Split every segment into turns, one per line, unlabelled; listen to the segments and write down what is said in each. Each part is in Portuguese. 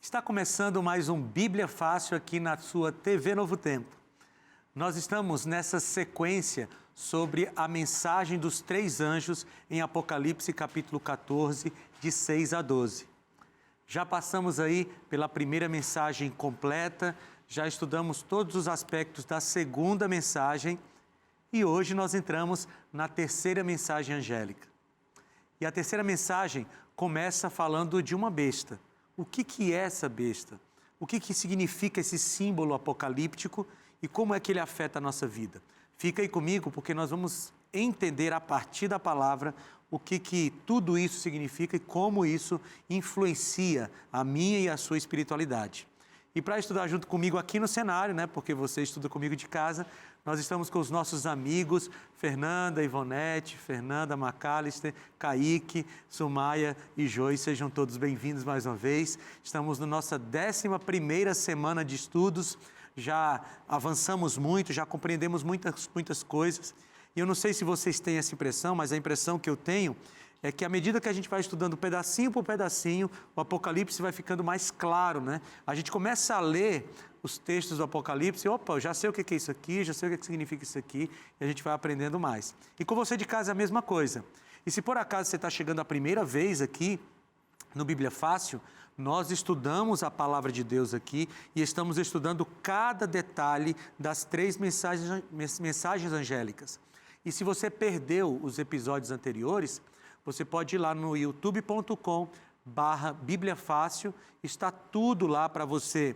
Está começando mais um Bíblia Fácil aqui na sua TV Novo Tempo. Nós estamos nessa sequência sobre a mensagem dos três anjos em Apocalipse capítulo 14, de 6 a 12. Já passamos aí pela primeira mensagem completa, já estudamos todos os aspectos da segunda mensagem e hoje nós entramos na terceira mensagem angélica. E a terceira mensagem começa falando de uma besta. O que é essa besta? O que significa esse símbolo apocalíptico e como é que ele afeta a nossa vida? Fica aí comigo porque nós vamos entender a partir da palavra o que tudo isso significa e como isso influencia a minha e a sua espiritualidade. E para estudar junto comigo aqui no cenário, né, porque você estuda comigo de casa, nós estamos com os nossos amigos Fernanda, Ivonete, Fernanda, Macalister, Kaique, Sumaia e Joy. Sejam todos bem-vindos mais uma vez. Estamos na nossa 11ª semana de estudos, já avançamos muito, já compreendemos muitas coisas. E eu não sei se vocês têm essa impressão, mas a impressão que eu tenho é que à medida que a gente vai estudando pedacinho por pedacinho, o Apocalipse vai ficando mais claro, né? A gente começa a ler os textos do Apocalipse, opa, eu já sei o que é isso aqui, já sei o que significa isso aqui, e a gente vai aprendendo mais. E com você de casa é a mesma coisa. E se por acaso você está chegando a primeira vez aqui no Bíblia Fácil, nós estudamos a palavra de Deus aqui e estamos estudando cada detalhe das três mensagens angélicas. E se você perdeu os episódios anteriores, você pode ir lá no youtube.com/Bíblia Fácil, está tudo lá para você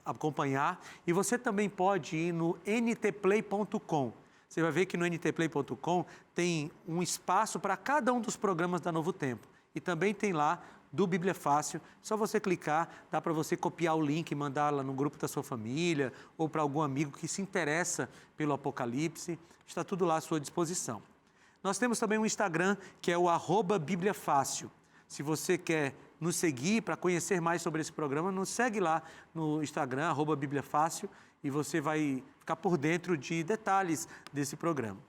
acompanhar. E você também pode ir no ntplay.com. Você vai ver que no ntplay.com tem um espaço para cada um dos programas da Novo Tempo. E também tem lá do Bíblia Fácil, só você clicar, dá para você copiar o link e mandar lá no grupo da sua família ou para algum amigo que se interessa pelo Apocalipse, está tudo lá à sua disposição. Nós temos também um Instagram que é o @BíbliaFácil. Se você quer nos seguir para conhecer mais sobre esse programa, nos segue lá no Instagram, @BíbliaFácil, e você vai ficar por dentro de detalhes desse programa.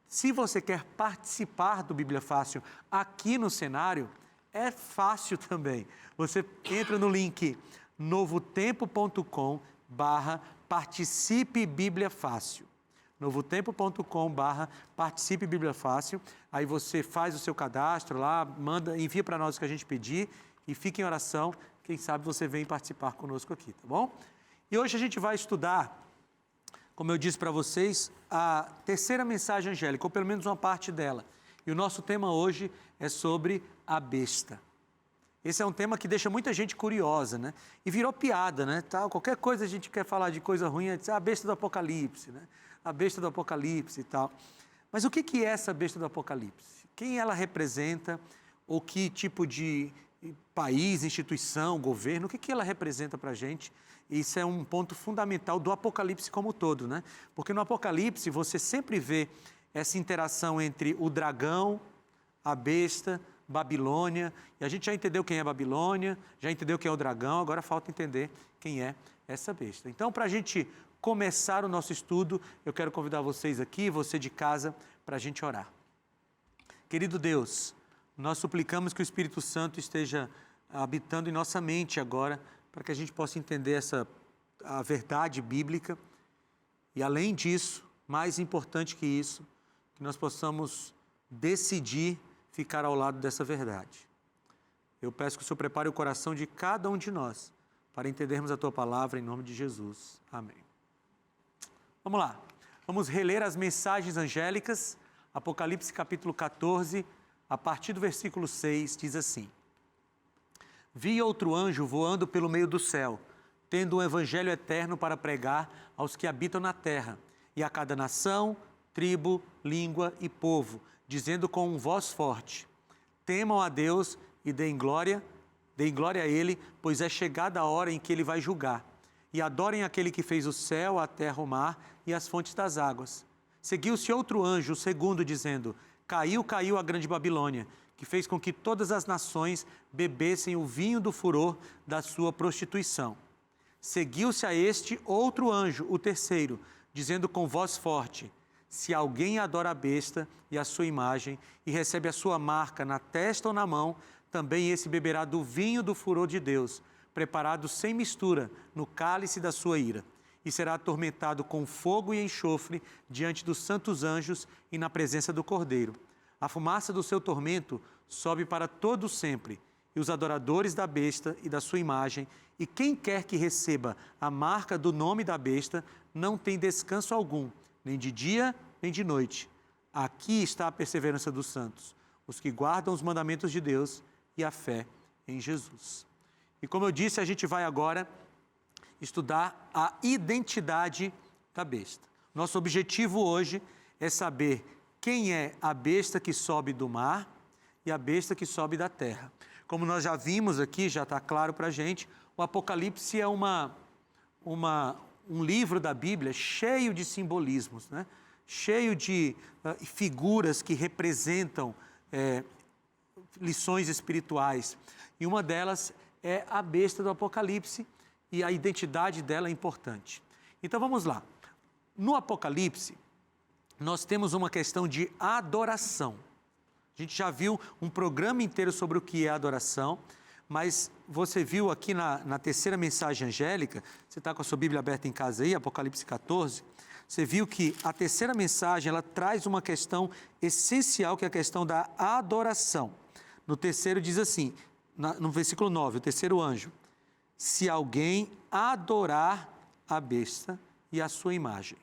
Se você quer participar do Bíblia Fácil aqui no cenário, é fácil também. Você entra no link novotempo.com/participe Bíblia Fácil. novotempo.com/participe Bíblia Fácil. Aí você faz o seu cadastro lá, envia para nós o que a gente pedir e fique em oração. Quem sabe você vem participar conosco aqui, tá bom? E hoje a gente vai estudar, como eu disse para vocês, a terceira mensagem angélica, ou pelo menos uma parte dela. E o nosso tema hoje é sobre a besta. Esse é um tema que deixa muita gente curiosa, né? E virou piada, né? Qualquer coisa a gente quer falar de coisa ruim, é dizer, a besta do Apocalipse, né? A besta do Apocalipse e tal. Mas o que é essa besta do Apocalipse? Quem ela representa? Ou que tipo de país, instituição, governo? O que ela representa para a gente? Isso é um ponto fundamental do Apocalipse como um todo, né? Porque no Apocalipse você sempre vê essa interação entre o dragão, a besta, Babilônia, e a gente já entendeu quem é Babilônia, já entendeu quem é o dragão, agora falta entender quem é essa besta. Então, para a gente começar o nosso estudo, eu quero convidar vocês aqui, você de casa, para a gente orar. Querido Deus, nós suplicamos que o Espírito Santo esteja habitando em nossa mente agora, para que a gente possa entender a verdade bíblica, e além disso, mais importante que isso, que nós possamos decidir ficar ao lado dessa verdade. Eu peço que o Senhor prepare o coração de cada um de nós para entendermos a Tua palavra em nome de Jesus. Amém. Vamos lá. Vamos reler as mensagens angélicas. Apocalipse capítulo 14, a partir do versículo 6, diz assim: Vi outro anjo voando pelo meio do céu, tendo um evangelho eterno para pregar aos que habitam na terra, e a cada nação, tribo, língua e povo, dizendo com voz forte: temam a Deus e deem glória a Ele, pois é chegada a hora em que Ele vai julgar. E adorem aquele que fez o céu, a terra, o mar e as fontes das águas. Seguiu-se outro anjo, o segundo, dizendo: caiu a grande Babilônia, que fez com que todas as nações bebessem o vinho do furor da sua prostituição. Seguiu-se a este outro anjo, o terceiro, dizendo com voz forte: se alguém adora a besta e a sua imagem e recebe a sua marca na testa ou na mão, também esse beberá do vinho do furor de Deus, preparado sem mistura no cálice da sua ira, e será atormentado com fogo e enxofre diante dos santos anjos e na presença do Cordeiro. A fumaça do seu tormento sobe para todo sempre, e os adoradores da besta e da sua imagem, e quem quer que receba a marca do nome da besta, não tem descanso algum, nem de dia, nem de noite. Aqui está a perseverança dos santos, os que guardam os mandamentos de Deus e a fé em Jesus. E como eu disse, a gente vai agora estudar a identidade da besta. Nosso objetivo hoje é saber quem é a besta que sobe do mar e a besta que sobe da terra. Como nós já vimos aqui, já está claro para a gente, o Apocalipse é um livro da Bíblia cheio de simbolismos, né? Cheio de figuras que representam lições espirituais. E uma delas é a besta do Apocalipse, e a identidade dela é importante. Então vamos lá. No Apocalipse, nós temos uma questão de adoração. A gente já viu um programa inteiro sobre o que é adoração, mas você viu aqui na terceira mensagem angélica, você está com a sua Bíblia aberta em casa aí, Apocalipse 14, você viu que a terceira mensagem, ela traz uma questão essencial, que é a questão da adoração. No terceiro diz assim, no versículo 9, o terceiro anjo: se alguém adorar a besta e a sua imagem.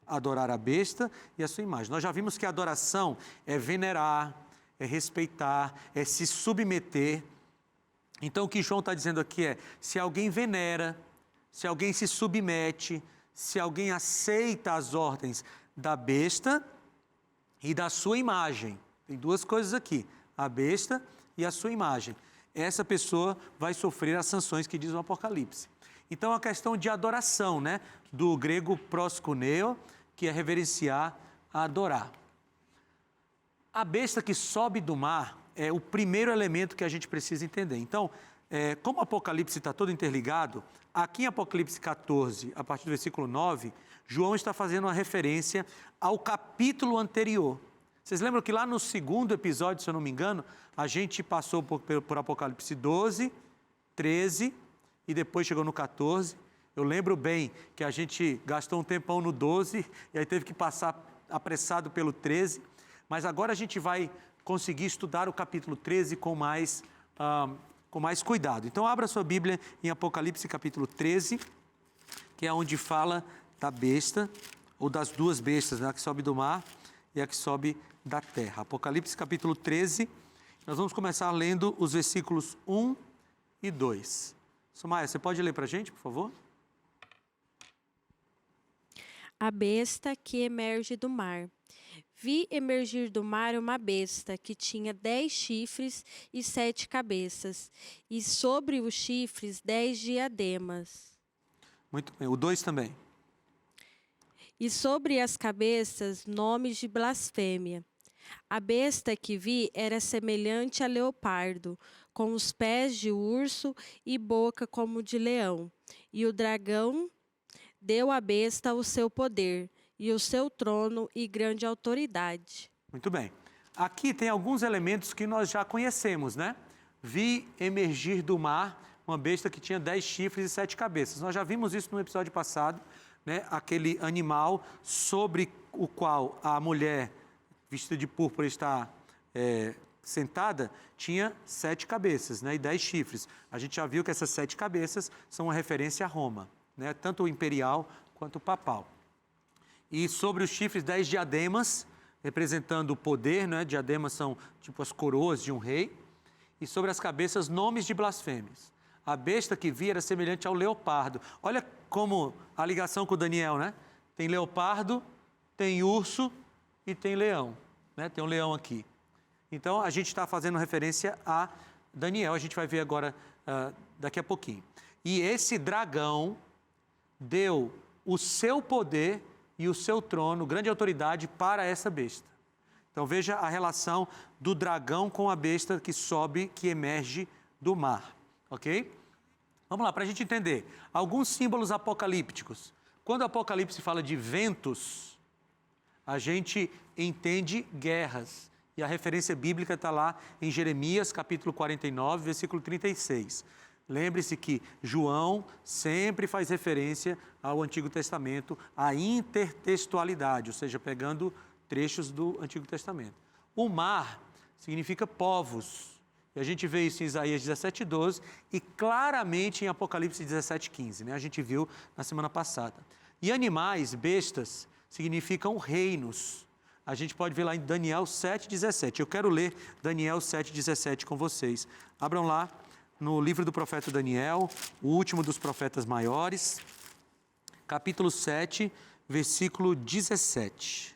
Adorar a besta e a sua imagem. Nós já vimos que a adoração é venerar, é respeitar, é se submeter. Então o que João está dizendo aqui é, se alguém venera, se alguém se submete, se alguém aceita as ordens da besta e da sua imagem. Tem duas coisas aqui, a besta e a sua imagem. Essa pessoa vai sofrer as sanções que diz o Apocalipse. Então, a questão de adoração, né? Do grego proskuneo, que é reverenciar, adorar. A besta que sobe do mar é o primeiro elemento que a gente precisa entender. Então, como o Apocalipse está todo interligado, aqui em Apocalipse 14, a partir do versículo 9, João está fazendo uma referência ao capítulo anterior. Vocês lembram que lá no segundo episódio, se eu não me engano, a gente passou por Apocalipse 12, 13 e depois chegou no 14. Eu lembro bem que a gente gastou um tempão no 12 e aí teve que passar apressado pelo 13. Mas agora a gente vai conseguir estudar o capítulo 13 com mais cuidado. Então abra sua Bíblia em Apocalipse capítulo 13, que é onde fala da besta, ou das duas bestas, né? A que sobe do mar e a que sobe da terra. Apocalipse capítulo 13, nós vamos começar lendo os versículos 1 e 2. Sumaia, você pode ler para a gente, por favor?
A besta que emerge do mar. Vi emergir do mar uma besta que tinha 10 chifres e 7 cabeças, e sobre os chifres 10 diademas.
Muito bem, o 2 também.
E sobre as cabeças nomes de blasfêmia. A besta que vi era semelhante a leopardo, com os pés de urso e boca como de leão. E o dragão deu à besta o seu poder, e o seu trono e grande autoridade.
Muito bem. Aqui tem alguns elementos que nós já conhecemos, né? Vi emergir do mar uma besta que tinha 10 chifres e 7 cabeças. Nós já vimos isso no episódio passado, né? Aquele animal sobre o qual a mulher vestida de púrpura está sentada, tinha 7 cabeças, né? E 10 chifres. A gente já viu que essas 7 cabeças são uma referência a Roma, né? Tanto o imperial quanto o papal. E sobre os chifres, 10 diademas, representando o poder, né? Diademas são tipo as coroas de um rei. E sobre as cabeças, nomes de blasfêmias. A besta que vi era semelhante ao leopardo. Olha como a ligação com o Daniel, né? Tem leopardo, tem urso e tem leão, né? Tem um leão aqui. Então, a gente está fazendo referência a Daniel. A gente vai ver agora, daqui a pouquinho. E esse dragão deu o seu poder e o seu trono, grande autoridade, para essa besta. Então veja a relação do dragão com a besta que sobe, que emerge do mar, ok? Vamos lá, para a gente entender. Alguns símbolos apocalípticos. Quando o Apocalipse fala de ventos, a gente entende guerras. E a referência bíblica está lá em Jeremias, capítulo 49, versículo 36. Lembre-se que João sempre faz referência ao Antigo Testamento, à intertextualidade, ou seja, pegando trechos do Antigo Testamento. O mar significa povos, e a gente vê isso em Isaías 17:12 e claramente em Apocalipse 17:15, né? A gente viu na semana passada. E animais, bestas, significam reinos. A gente pode ver lá em Daniel 7:17. Eu quero ler Daniel 7:17 com vocês. Abram lá no livro do profeta Daniel, o último dos profetas maiores, capítulo 7, versículo 17.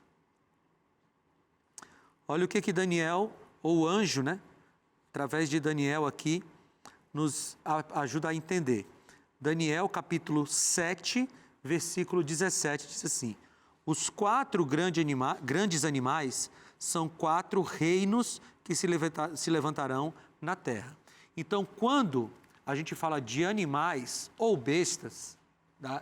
Olha o que Daniel, ou o anjo, né, através de Daniel aqui, nos ajuda a entender. Daniel, capítulo 7, versículo 17, diz assim: os 4 grandes animais são 4 reinos que se levantarão na terra. Então, quando a gente fala de animais ou bestas,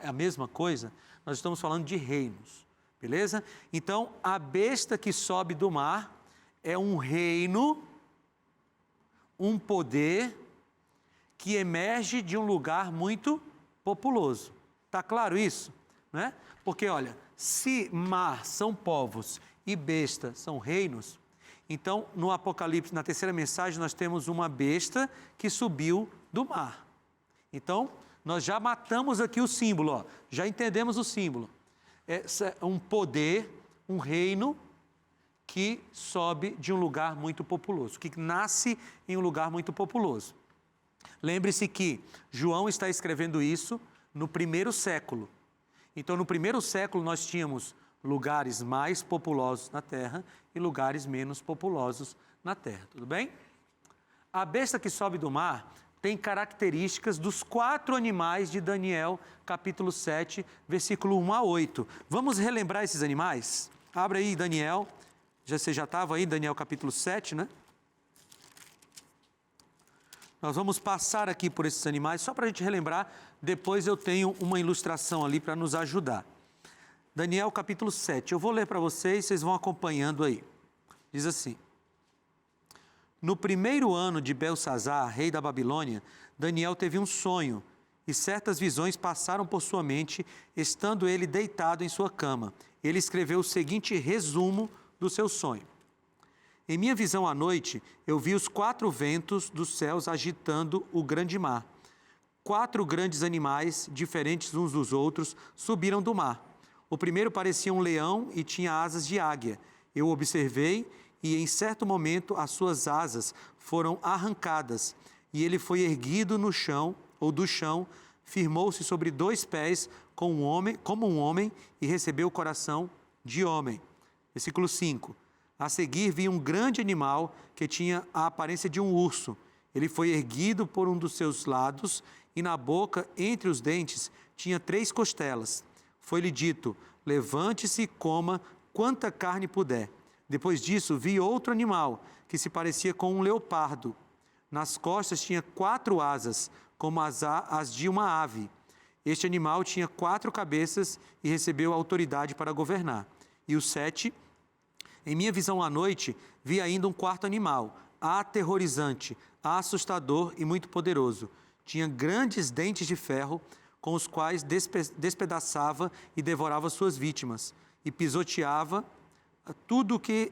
é a mesma coisa, nós estamos falando de reinos, beleza? Então, a besta que sobe do mar é um reino, um poder que emerge de um lugar muito populoso. Está claro isso? Né? Porque, olha, se mar são povos e besta são reinos, então no Apocalipse, na terceira mensagem, nós temos uma besta que subiu do mar. Então, nós já matamos aqui o símbolo, ó, já entendemos o símbolo. É um poder, um reino que sobe de um lugar muito populoso, que nasce em um lugar muito populoso. Lembre-se que João está escrevendo isso no 1º século. Então, no 1º século, nós tínhamos lugares mais populosos na terra e lugares menos populosos na terra, tudo bem? A besta que sobe do mar tem características dos 4 animais de Daniel, capítulo 7, versículo 1 a 8. Vamos relembrar esses animais? Abra aí Daniel, você já estava aí, Daniel capítulo 7, né? Nós vamos passar aqui por esses animais, só para a gente relembrar, depois eu tenho uma ilustração ali para nos ajudar. Daniel capítulo 7, eu vou ler para vocês, vocês vão acompanhando aí. Diz assim: no 1º ano de Belsazar, rei da Babilônia, Daniel teve um sonho, e certas visões passaram por sua mente, estando ele deitado em sua cama. Ele escreveu o seguinte resumo do seu sonho: em minha visão à noite, eu vi os 4 ventos dos céus agitando o grande mar. 4 grandes animais, diferentes uns dos outros, subiram do mar. O primeiro parecia um leão e tinha asas de águia. Eu observei e, em certo momento, as suas asas foram arrancadas, e ele foi erguido no chão, ou do chão, firmou-se sobre 2 pés como um homem e recebeu o coração de homem. Versículo 5. A seguir vi um grande animal que tinha a aparência de um urso. Ele foi erguido por um dos seus lados e na boca, entre os dentes, tinha 3 costelas. Foi-lhe dito: levante-se e coma quanta carne puder. Depois disso vi outro animal que se parecia com um leopardo. Nas costas tinha 4 asas, como as de uma ave. Este animal tinha 4 cabeças e recebeu autoridade para governar. E o 7... em minha visão à noite, vi ainda um 4º animal, aterrorizante, assustador e muito poderoso. Tinha grandes dentes de ferro, com os quais despedaçava e devorava suas vítimas, e pisoteava tudo o que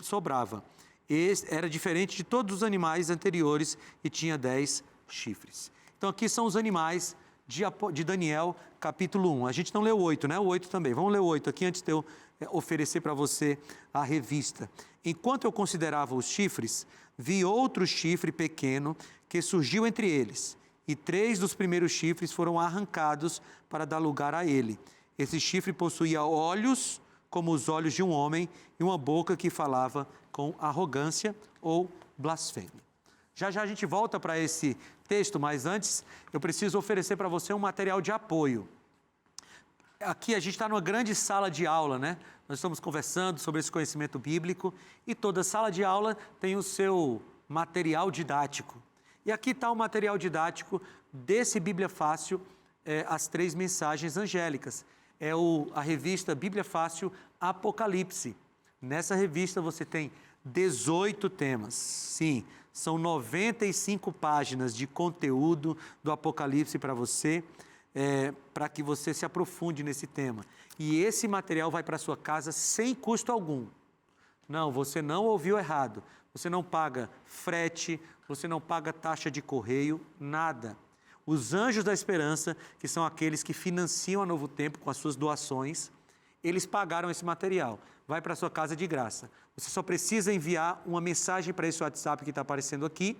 sobrava. Era diferente de todos os animais anteriores e tinha 10 chifres. Então, aqui são os animais de Daniel, capítulo 1. A gente não leu o 8, né? O 8 também. Vamos ler o 8 aqui antes de eu oferecer para você a revista. Enquanto eu considerava os chifres, vi outro chifre pequeno que surgiu entre eles, e 3 dos primeiros chifres foram arrancados para dar lugar a ele. Esse chifre possuía olhos como os olhos de um homem e uma boca que falava com arrogância ou blasfêmia. Já já a gente volta para esse texto, mas antes eu preciso oferecer para você um material de apoio. Aqui a gente está numa grande sala de aula, né? Nós estamos conversando sobre esse conhecimento bíblico e toda sala de aula tem o seu material didático. E aqui está o material didático desse Bíblia Fácil, as 3 mensagens angélicas. É a revista Bíblia Fácil Apocalipse. Nessa revista você tem 18 temas. Sim, são 95 páginas de conteúdo do Apocalipse para você, para que você se aprofunde nesse tema. E esse material vai para sua casa sem custo algum. Não, você não ouviu errado. Você não paga frete, você não paga taxa de correio, nada. Os Anjos da Esperança, que são aqueles que financiam a Novo Tempo com as suas doações, eles pagaram esse material. Vai para a sua casa de graça. Você só precisa enviar uma mensagem para esse WhatsApp que está aparecendo aqui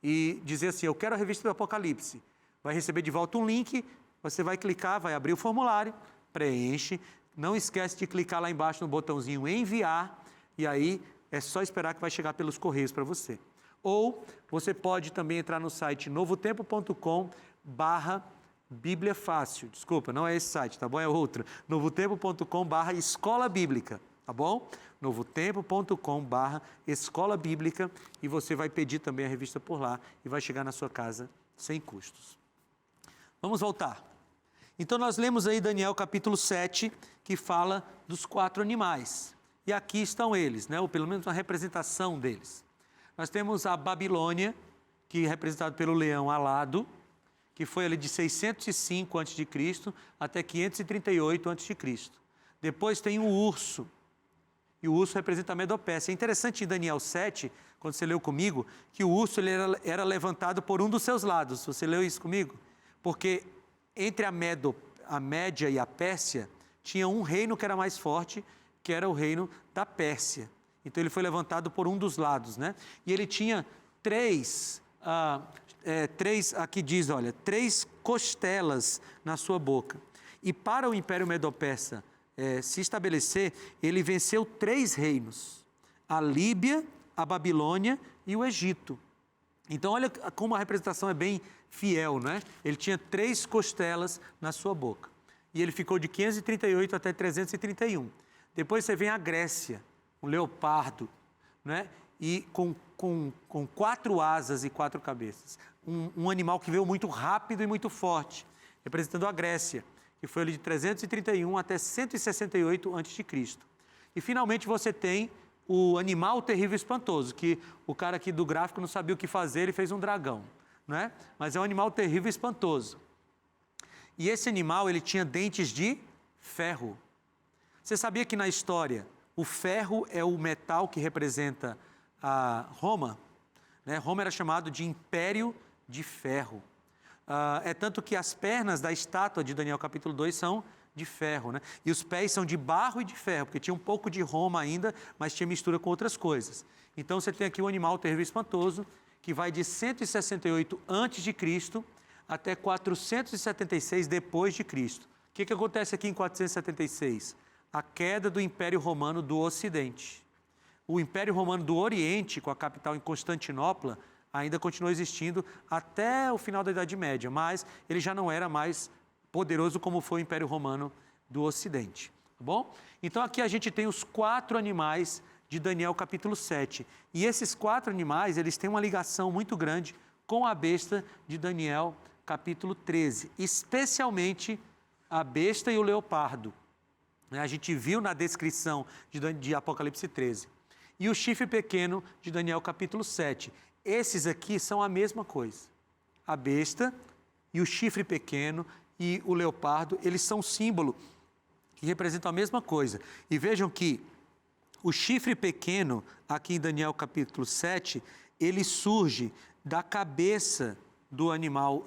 e dizer assim, eu quero a revista do Apocalipse. Vai receber de volta um link, você vai clicar, vai abrir o formulário, preenche. Não esquece de clicar lá embaixo no botãozinho enviar e aí é só esperar que vai chegar pelos correios para você. Ou você pode também entrar no site novotempo.com/Bíblia Fácil. Desculpa, não é esse site, tá bom? É outro. novotempo.com/Escola Bíblica, tá bom? novotempo.com/Escola Bíblica e você vai pedir também a revista por lá e vai chegar na sua casa sem custos. Vamos voltar. Então nós lemos aí Daniel capítulo 7, que fala dos 4 animais. E aqui estão eles, né? Ou pelo menos uma representação deles. Nós temos a Babilônia, que é representado pelo leão alado, que foi ali de 605 a.C. até 538 a.C. Depois tem o urso, e o urso representa a Medopécia. É interessante em Daniel 7, quando você leu comigo, que o urso ele era levantado por um dos seus lados. Você leu isso comigo? Porque entre a Média e a Pérsia, tinha um reino que era mais forte, que era o reino da Pérsia. Então ele foi levantado por um dos lados, né? E ele tinha três, aqui diz, olha, 3 costelas na sua boca. E para o Império Medo-Persa se estabelecer, ele venceu 3 reinos: a Líbia, a Babilônia e o Egito. Então olha como a representação é bem fiel, né? Ele tinha 3 costelas na sua boca. E ele ficou de 538 até 331. Depois você vem a Grécia, um leopardo, né? E com 4 asas e 4 cabeças. Um animal que veio muito rápido e muito forte, representando a Grécia, que foi ali de 331 até 168 a.C. E finalmente você tem o animal terrível e espantoso, que o cara aqui do gráfico não sabia o que fazer, ele fez um dragão, né? Mas é um animal terrível e espantoso. E esse animal, ele tinha dentes de ferro. Você sabia que na história o ferro é o metal que representa a Roma? Né? Roma era chamado de Império de Ferro. É tanto que as pernas da estátua de Daniel capítulo 2 são de ferro, né? E os pés são de barro e de ferro, porque tinha um pouco de Roma ainda, mas tinha mistura com outras coisas. Então você tem aqui o animal terrível e espantoso, que vai de 168 a.C. até 476 depois de Cristo. O que acontece aqui em 476? A queda do Império Romano do Ocidente. O Império Romano do Oriente, com a capital em Constantinopla, ainda continuou existindo até o final da Idade Média, mas ele já não era mais poderoso como foi o Império Romano do Ocidente. Tá bom? Então aqui a gente tem os 4 animais de Daniel capítulo 7. E esses 4 animais, eles têm uma ligação muito grande com a besta de Daniel capítulo 13, especialmente a besta e o leopardo. A gente viu na descrição de Apocalipse 13. E o chifre pequeno de Daniel capítulo 7. Esses aqui são a mesma coisa. A besta e o chifre pequeno e o leopardo, eles são símbolo que representam a mesma coisa. E vejam que o chifre pequeno, aqui em Daniel capítulo 7, ele surge da cabeça do animal,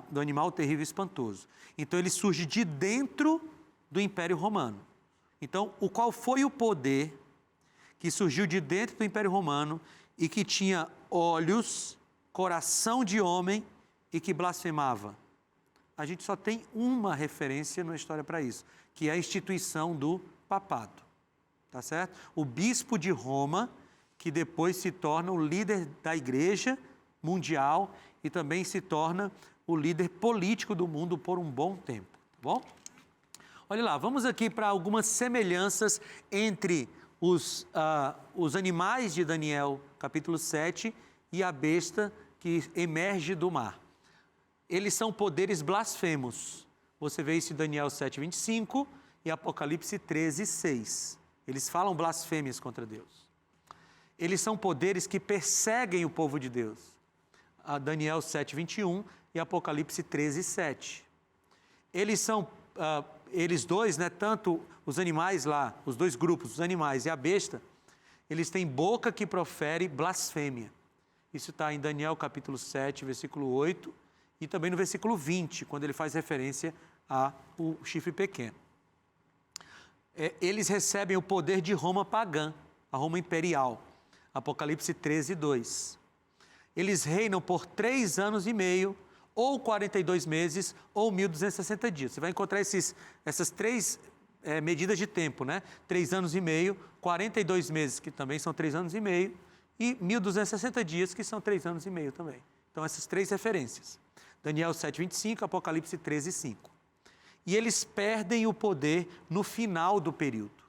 do animal terrível e espantoso. Então ele surge de dentro do Império Romano. Então, qual foi o poder que surgiu de dentro do Império Romano e que tinha olhos, coração de homem e que blasfemava? A gente só tem uma referência na história para isso, que é a instituição do papado. Tá certo? O bispo de Roma, que depois se torna o líder da igreja mundial e também se torna o líder político do mundo por um bom tempo. Tá bom? Olha lá, vamos aqui para algumas semelhanças entre os animais de Daniel, capítulo 7, e a besta que emerge do mar. Eles são poderes blasfemos. Você vê isso em Daniel 7, 25 e Apocalipse 13, 6. Eles falam blasfêmias contra Deus. eles são poderes que perseguem o povo de Deus. A Daniel 7:21 e Apocalipse 13:7. Eles dois, né, tanto os animais lá, os dois grupos, os animais e a besta, eles têm boca que profere blasfêmia. Isso está em Daniel capítulo 7, versículo 8, e também no versículo 20, quando ele faz referência ao chifre pequeno. Eles recebem o poder de Roma pagã, a Roma imperial. Apocalipse 13:2. Eles reinam por 3 anos e meio, ou 42 meses, ou 1.260 dias. Você vai encontrar essas três medidas de tempo, né? 3 anos e meio, 42 meses, que também são 3 anos e meio, e 1.260 dias, que são 3 anos e meio também. Então, essas 3 referências. Daniel 7:25, Apocalipse 13:5. E eles perdem o poder no final do período.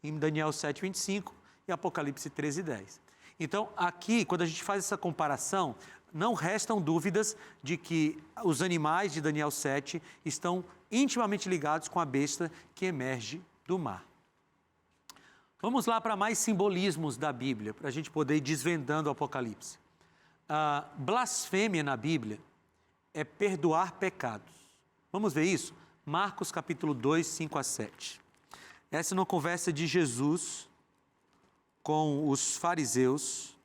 Em Daniel 7:25 e Apocalipse 13:10. Então, aqui, quando a gente faz essa comparação, não restam dúvidas de que os animais de Daniel 7 estão intimamente ligados com a besta que emerge do mar. Vamos lá para mais simbolismos da Bíblia, para a gente poder ir desvendando o Apocalipse. A blasfêmia na Bíblia é perdoar pecados. Vamos ver isso? Marcos capítulo 2, 5-7. Essa é uma conversa de Jesus com os fariseus.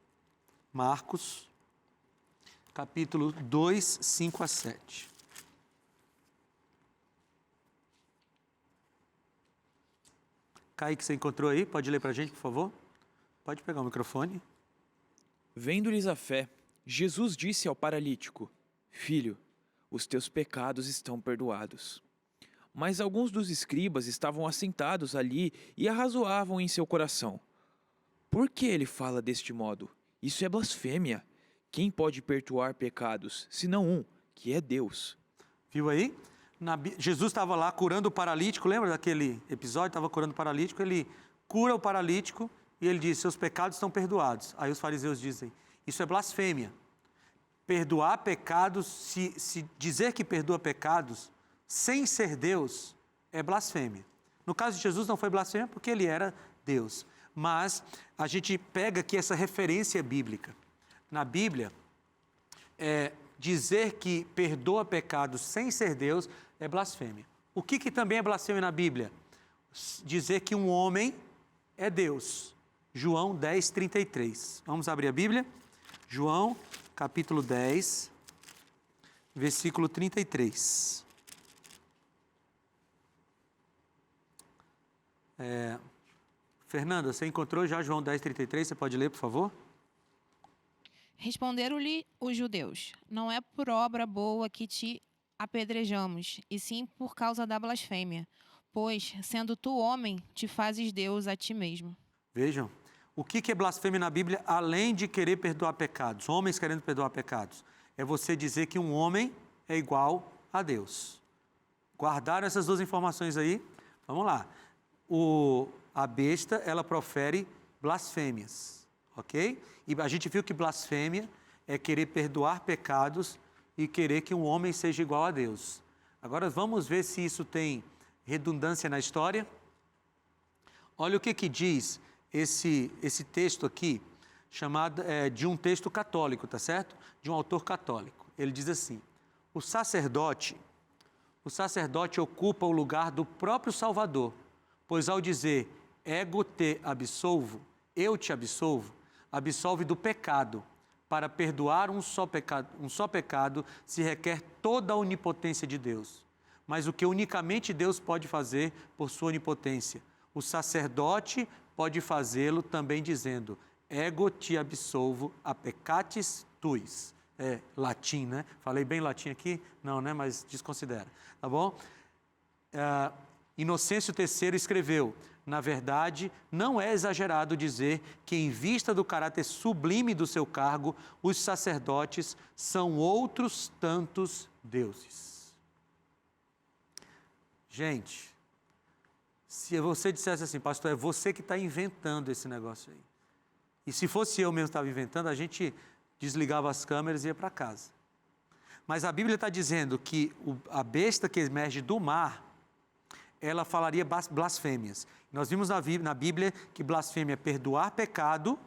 Marcos capítulo 2, 5-7. Kaique, você encontrou aí? Pode ler para a gente, por favor? Pode pegar o microfone.
Vendo-lhes a fé, Jesus disse ao paralítico: Filho, os teus pecados estão perdoados. Mas alguns dos escribas estavam assentados ali e arrazoavam em seu coração: Por que ele fala deste modo? Isso é blasfêmia. Quem pode perdoar pecados, senão um, que é Deus?
Viu aí? Jesus estava lá curando o paralítico, lembra daquele episódio? Estava curando o paralítico, ele cura o paralítico e ele diz: seus pecados estão perdoados. Aí os fariseus dizem: isso é blasfêmia. Perdoar pecados, se dizer que perdoa pecados sem ser Deus, é blasfêmia. No caso de Jesus não foi blasfêmia porque ele era Deus. Mas a gente pega aqui essa referência bíblica. Na Bíblia, dizer que perdoa pecados sem ser Deus é blasfêmia. O que também é blasfêmia na Bíblia? Dizer que um homem é Deus. João 10, 33. Vamos abrir a Bíblia? João, capítulo 10, versículo 33. Fernanda, você encontrou já João 10, 33? Você pode ler, por favor?
Responderam-lhe os judeus: Não é por obra boa que te apedrejamos, e sim por causa da blasfêmia. Pois, sendo tu homem, te fazes Deus a ti mesmo.
Vejam, o que é blasfêmia na Bíblia, além de querer perdoar pecados, homens querendo perdoar pecados? É você dizer que um homem é igual a Deus. Guardaram essas duas informações aí? Vamos lá. A besta, ela profere blasfêmias, ok? E a gente viu que blasfêmia é querer perdoar pecados e querer que um homem seja igual a Deus. Agora vamos ver se isso tem redundância na história. Olha o que diz esse texto aqui, chamado de um texto católico, tá certo? De um autor católico. Ele diz assim: o sacerdote ocupa o lugar do próprio Salvador, pois ao dizer ego te absolvo, eu te absolvo, absolve do pecado. Para perdoar um só pecado se requer toda a onipotência de Deus. Mas o que unicamente Deus pode fazer por sua onipotência, o sacerdote pode fazê-lo também dizendo: ego te absolvo a peccatis tuis. É latim, né? Falei bem latim aqui? Não, né? Mas desconsidera, tá bom? Inocêncio III escreveu: na verdade, não é exagerado dizer que, em vista do caráter sublime do seu cargo, os sacerdotes são outros tantos deuses. Gente, se você dissesse assim: pastor, é você que está inventando esse negócio aí. E se fosse eu mesmo que estava inventando, a gente desligava as câmeras e ia para casa. Mas a Bíblia está dizendo que a besta que emerge do mar, ela falaria blasfêmias. Nós vimos na Bíblia que blasfêmia é perdoar pecado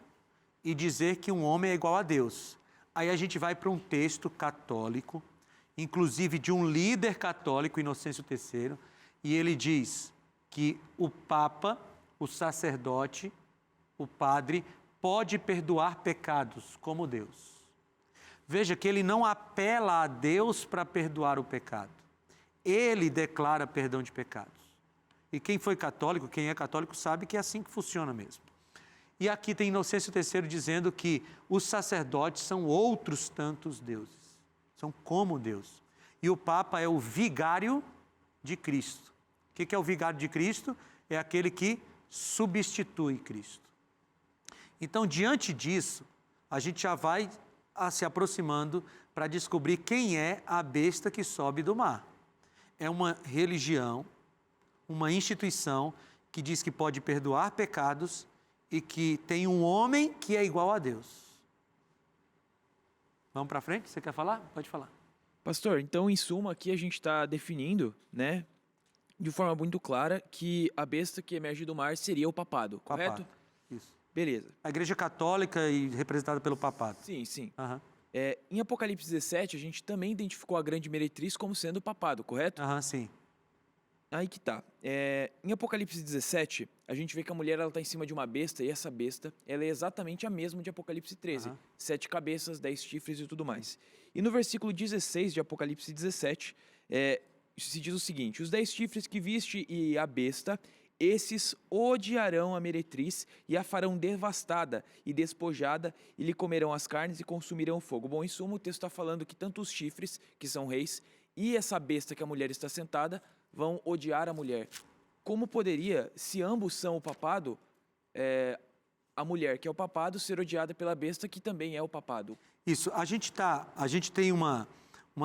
e dizer que um homem é igual a Deus. Aí a gente vai para um texto católico, inclusive de um líder católico, Inocêncio III, e ele diz que o Papa, o sacerdote, o padre, pode perdoar pecados como Deus. Veja que ele não apela a Deus para perdoar o pecado. Ele declara perdão de pecados. E quem foi católico, quem é católico, sabe que é assim que funciona mesmo. E aqui tem Inocêncio III dizendo que os sacerdotes são outros tantos deuses. São como Deus. E o Papa é o vigário de Cristo. O que é o vigário de Cristo? É aquele que substitui Cristo. Então, diante disso, a gente já vai se aproximando para descobrir quem é a besta que sobe do mar. É uma religião, uma instituição que diz que pode perdoar pecados e que tem um homem que é igual a Deus. Vamos para frente? Você quer falar? Pode falar.
Pastor, então, em suma, aqui a gente está definindo, né, de forma muito clara, que a besta que emerge do mar seria o papado, correto?
Papado. Isso.
Beleza.
A Igreja Católica e representada pelo papado.
Sim, sim.
Aham.
Em Apocalipse 17, a gente também identificou a grande meretriz como sendo o papado, correto?
Aham, sim.
Aí que tá. Em Apocalipse 17, a gente vê que a mulher está em cima de uma besta, e essa besta ela é exatamente a mesma de Apocalipse 13.
Aham.
7 cabeças, 10 chifres e tudo mais. E no versículo 16 de Apocalipse 17, se diz o seguinte: os 10 chifres que viste e a besta, esses odiarão a meretriz e a farão devastada e despojada, e lhe comerão as carnes e consumirão o fogo. Bom, em suma, o texto está falando que tanto os chifres, que são reis, e essa besta que a mulher está sentada, vão odiar a mulher. Como poderia, se ambos são o papado, a mulher, que é o papado, ser odiada pela besta, que também é o papado?
Isso, a gente tem uma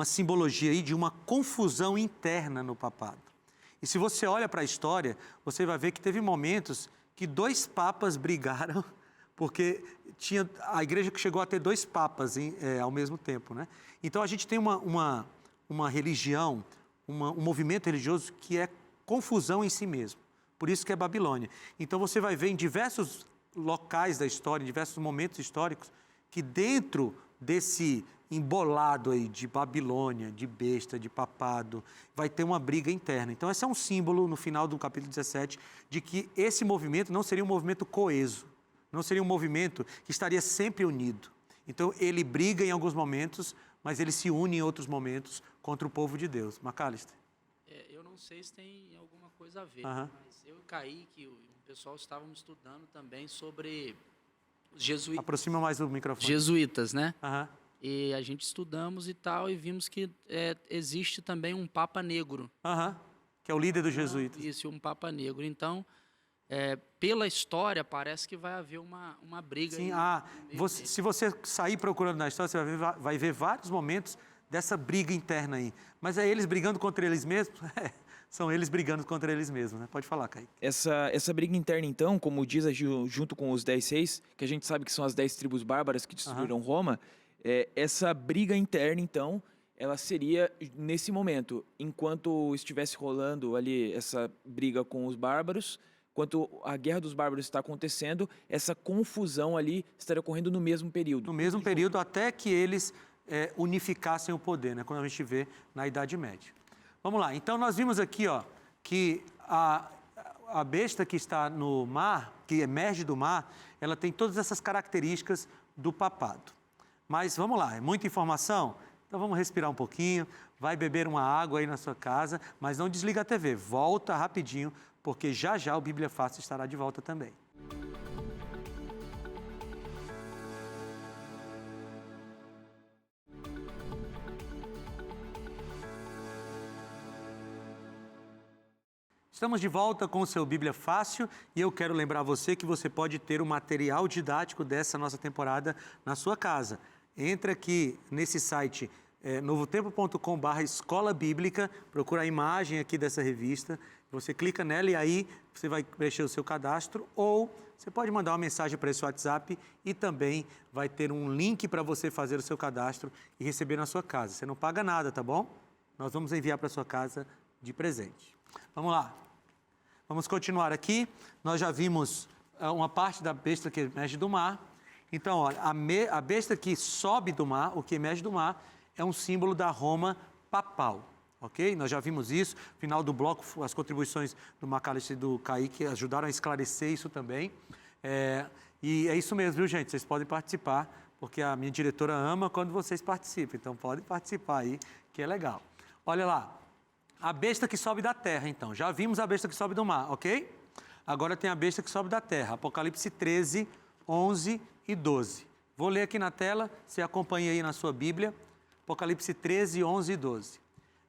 simbologia aí de uma confusão interna no papado. E se você olha para a história, você vai ver que teve momentos que 2 papas brigaram, porque a igreja que chegou a ter 2 papas ao mesmo tempo, né? Então a gente tem uma religião, um movimento religioso que é confusão em si mesmo. Por isso que é Babilônia. Então você vai ver em diversos locais da história, em diversos momentos históricos, que dentro desse embolado aí de Babilônia, de besta, de papado, vai ter uma briga interna. Então esse é um símbolo, no final do capítulo 17, de que esse movimento não seria um movimento coeso, não seria um movimento que estaria sempre unido. Então ele briga em alguns momentos, mas ele se une em outros momentos contra o povo de Deus. Macalister.
Eu não sei se tem alguma coisa a ver,
Aham.
mas eu e Kaique, o pessoal estávamos estudando também sobre os jesuítas.
Aproxima mais o microfone.
Jesuítas, né?
Aham.
E a gente estudamos e tal, e vimos que existe também um Papa Negro.
Aham. Que é o líder dos jesuítas.
Isso, um Papa Negro. Então, pela história, parece que vai haver uma briga.
Sim,
aí no meio
se você sair procurando na história, você vai ver vários momentos dessa briga interna aí. Mas é eles brigando contra eles mesmos? São eles brigando contra eles mesmos, né? Pode falar, Kaique.
Essa briga interna, então, como diz junto com os 10 reis, que a gente sabe que são as 10 tribos bárbaras que destruíram Roma, essa briga interna, então, ela seria nesse momento, enquanto estivesse rolando ali essa briga com os bárbaros, enquanto a guerra dos bárbaros está acontecendo, essa confusão ali estaria ocorrendo no mesmo período.
No mesmo período, até que eles unificassem o poder, né? Quando a gente vê na Idade Média. Vamos lá, então nós vimos aqui que a besta que está no mar, que emerge do mar, ela tem todas essas características do papado. Mas vamos lá, é muita informação? Então vamos respirar um pouquinho, vai beber uma água aí na sua casa, mas não desliga a TV, volta rapidinho, porque já já o Bíblia Fácil estará de volta também. Estamos de volta com o seu Bíblia Fácil e eu quero lembrar você que você pode ter o material didático dessa nossa temporada na sua casa. Entra aqui nesse site novotempo.com/escola bíblica, procura a imagem aqui dessa revista, você clica nela e aí você vai preencher o seu cadastro ou você pode mandar uma mensagem para esse WhatsApp e também vai ter um link para você fazer o seu cadastro e receber na sua casa. Você não paga nada, tá bom? Nós vamos enviar para sua casa de presente. Vamos lá. Vamos continuar aqui. Nós já vimos uma parte da besta que emerge do mar Então, olha, a besta que sobe do mar, o que emerge do mar, é um símbolo da Roma papal, ok? Nós já vimos isso, no final do bloco, as contribuições do Macalister e do Kaique ajudaram a esclarecer isso também. E é isso mesmo, viu, gente? Vocês podem participar, porque a minha diretora ama quando vocês participam, então podem participar aí, que é legal. Olha lá, a besta que sobe da terra, então. Já vimos a besta que sobe do mar, ok? Agora tem a besta que sobe da terra, Apocalipse 13, 11 e 12. Vou ler aqui na tela, você acompanha aí na sua Bíblia, Apocalipse 13, 11 e 12.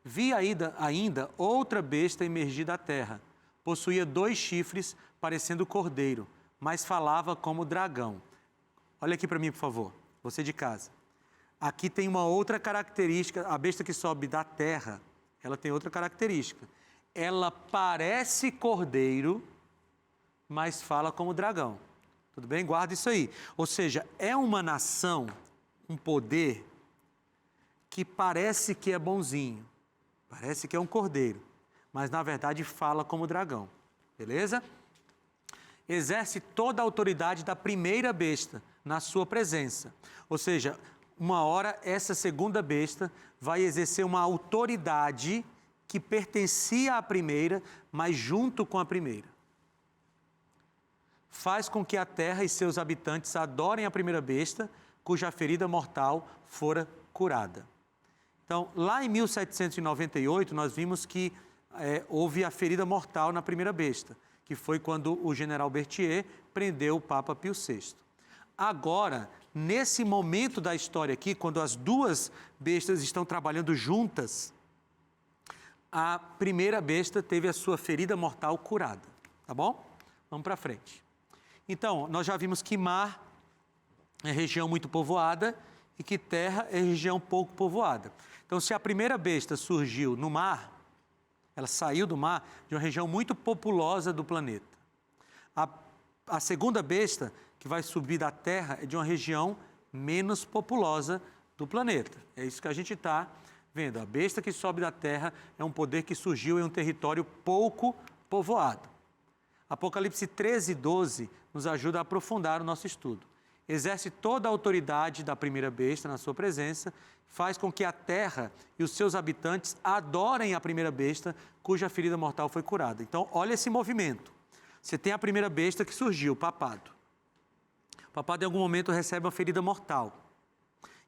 Vi ainda outra besta emergir da terra. Possuía 2 chifres, parecendo cordeiro, mas falava como dragão. Olha aqui para mim, por favor, você de casa. Aqui tem uma outra característica, a besta que sobe da terra, ela tem outra característica. Ela parece cordeiro, mas fala como dragão. Tudo bem? Guarda isso aí. Ou seja, é uma nação, um poder, que parece que é bonzinho, parece que é um cordeiro, mas na verdade fala como dragão. Beleza? Exerce toda a autoridade da primeira besta na sua presença. Ou seja, uma hora essa segunda besta vai exercer uma autoridade que pertencia à primeira, mas junto com a primeira. Faz com que a terra e seus habitantes adorem a primeira besta, cuja ferida mortal fora curada. Então, lá em 1798, nós vimos que houve a ferida mortal na primeira besta, que foi quando o general Berthier prendeu o Papa Pio VI. Agora, nesse momento da história aqui, quando as duas bestas estão trabalhando juntas, a primeira besta teve a sua ferida mortal curada, tá bom? Vamos para frente. Então, nós já vimos que mar é região muito povoada e que terra é região pouco povoada. Então, se a primeira besta surgiu no mar, ela saiu do mar de uma região muito populosa do planeta. A segunda besta, que vai subir da terra, é de uma região menos populosa do planeta. É isso que a gente está vendo. A besta que sobe da terra é um poder que surgiu em um território pouco povoado. Apocalipse 13, 12 nos ajuda a aprofundar o nosso estudo. Exerce toda a autoridade da primeira besta na sua presença, faz com que a terra e os seus habitantes adorem a primeira besta, cuja ferida mortal foi curada. Então, olha esse movimento. Você tem a primeira besta que surgiu, o papado. O papado, em algum momento, recebe uma ferida mortal.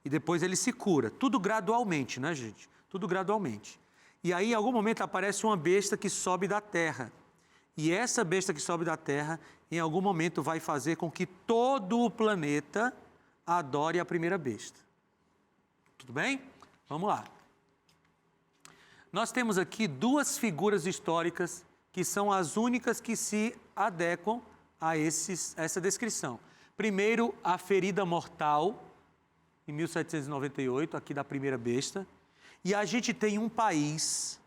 E depois ele se cura. Tudo gradualmente, né, gente? Tudo gradualmente. E aí, em algum momento, aparece uma besta que sobe da terra. E essa besta que sobe da terra, em algum momento, vai fazer com que todo o planeta adore a primeira besta. Tudo bem? Vamos lá. Nós temos aqui 2 figuras históricas que são as únicas que se adequam a essa descrição. Primeiro, a ferida mortal, em 1798, aqui da primeira besta. E a gente tem um país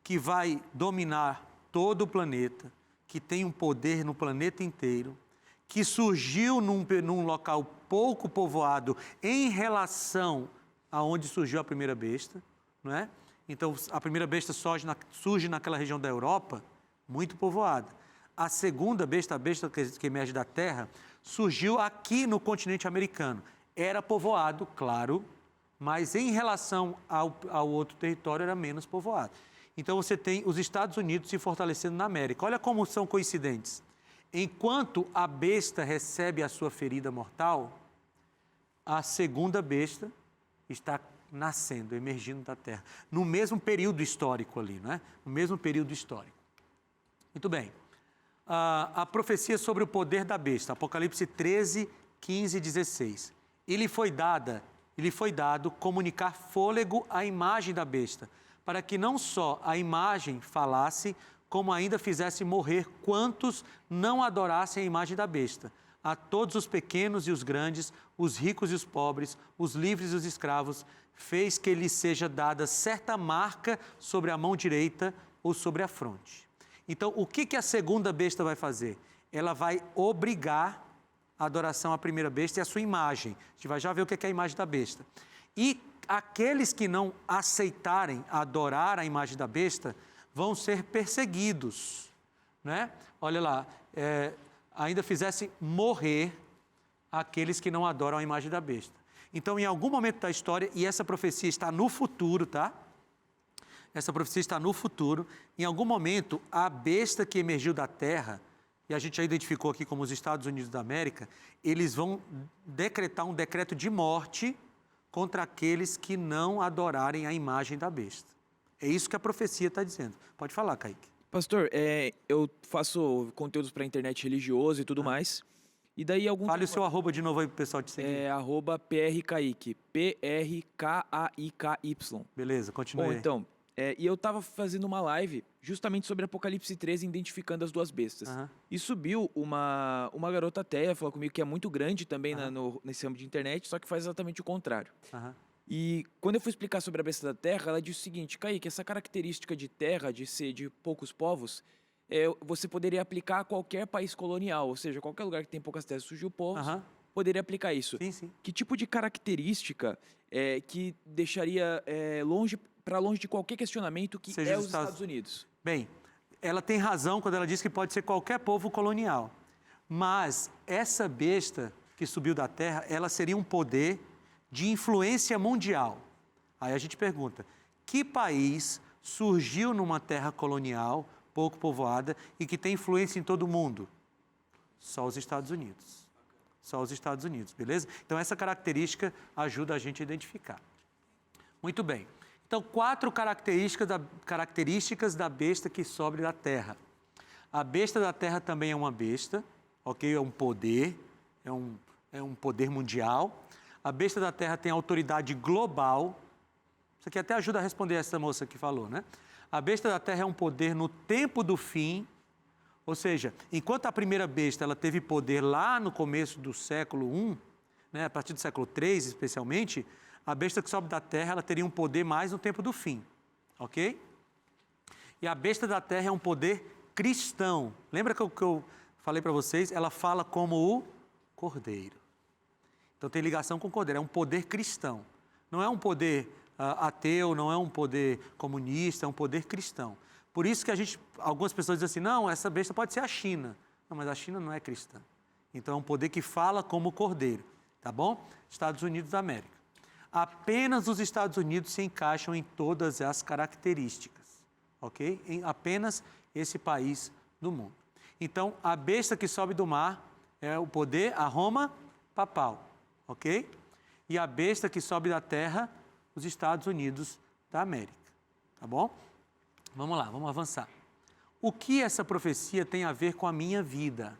que vai dominar todo o planeta, que tem um poder no planeta inteiro, que surgiu num local pouco povoado em relação a onde surgiu a primeira besta, não é? Então, a primeira besta surge naquela região da Europa, muito povoada. A segunda besta, a besta que emerge da terra, surgiu aqui no continente americano. Era povoado, claro, mas em relação ao outro território era menos povoado. Então, você tem os Estados Unidos se fortalecendo na América. Olha como são coincidentes. Enquanto a besta recebe a sua ferida mortal, a segunda besta está nascendo, emergindo da terra. No mesmo período histórico ali, não é? No mesmo período histórico. Muito bem. A profecia sobre o poder da besta, Apocalipse 13, 15 e 16. Ele foi dado comunicar fôlego à imagem da besta, para que não só a imagem falasse, como ainda fizesse morrer quantos não adorassem a imagem da besta. A todos os pequenos e os grandes, os ricos e os pobres, os livres e os escravos, fez que lhes seja dada certa marca sobre a mão direita ou sobre a fronte. Então, o que a segunda besta vai fazer? Ela vai obrigar a adoração à primeira besta e à sua imagem. A gente vai já ver o que é a imagem da besta. E aqueles que não aceitarem adorar a imagem da besta vão ser perseguidos, né? Olha lá, ainda fizesse morrer àqueles que não adoram a imagem da besta. Então, em algum momento da história, e essa profecia está no futuro, tá? Essa profecia está no futuro. Em algum momento, a besta que emergiu da terra, e a gente já identificou aqui como os Estados Unidos da América, eles vão decretar um decreto de morte contra aqueles que não adorarem a imagem da besta. É isso que a profecia está dizendo. Pode falar, Kaique.
Pastor, eu faço conteúdos para internet religioso e tudo mais. E daí algum
Fale o seu arroba de novo aí pro pessoal te seguir.
É @PRKaique, PRKAIKY.
Beleza, continue
Bom,
aí.
então, e eu tava fazendo uma live justamente sobre Apocalipse 13, identificando as duas bestas.
Aham.
E subiu uma garota ateia, falou comigo que é muito grande também nesse âmbito de internet, só que faz exatamente o contrário.
Aham.
E quando eu fui explicar sobre a besta da terra, ela disse o seguinte: Kaique, essa característica de terra, de ser de poucos povos, você poderia aplicar a qualquer país colonial, ou seja, qualquer lugar que tem poucas terras, surgiu povos,
Aham.
poderia aplicar isso.
Sim, sim.
Que tipo de característica que deixaria longe de qualquer questionamento que
Seja
os
os Estados-
Estados Unidos?
Bem, ela tem razão quando ela diz que pode ser qualquer povo colonial. Mas essa besta que subiu da terra, ela seria um poder de influência mundial. Aí a gente pergunta, que país surgiu numa terra colonial, pouco povoada, e que tem influência em todo o mundo? Só os Estados Unidos. Só os Estados Unidos, beleza? Então essa característica ajuda a gente a identificar. Muito bem. Então, 4 características da besta que sobe da terra. A besta da terra também é uma besta, ok? É um poder, é um poder mundial. A besta da terra tem autoridade global. Isso aqui até ajuda a responder essa moça que falou, né? A besta da terra é um poder no tempo do fim, ou seja, enquanto a primeira besta ela teve poder lá no começo do século I, né, a partir do século III especialmente, a besta que sobe da terra ela teria um poder mais no tempo do fim, ok? E a besta da terra é um poder cristão. Lembra que eu falei para vocês? Ela fala como o cordeiro. Então tem ligação com o cordeiro, é um poder cristão. Não é um poder ateu, não é um poder comunista, é um poder cristão. Por isso que algumas pessoas dizem assim, não, essa besta pode ser a China. Não, mas a China não é cristã. Então é um poder que fala como cordeiro, tá bom? Estados Unidos da América. Apenas os Estados Unidos se encaixam em todas as características, ok? Em apenas esse país do mundo. Então, a besta que sobe do mar é o poder, a Roma papal, ok? E a besta que sobe da terra, os Estados Unidos da América, tá bom? Vamos lá, vamos avançar. O que essa profecia tem a ver com a minha vida?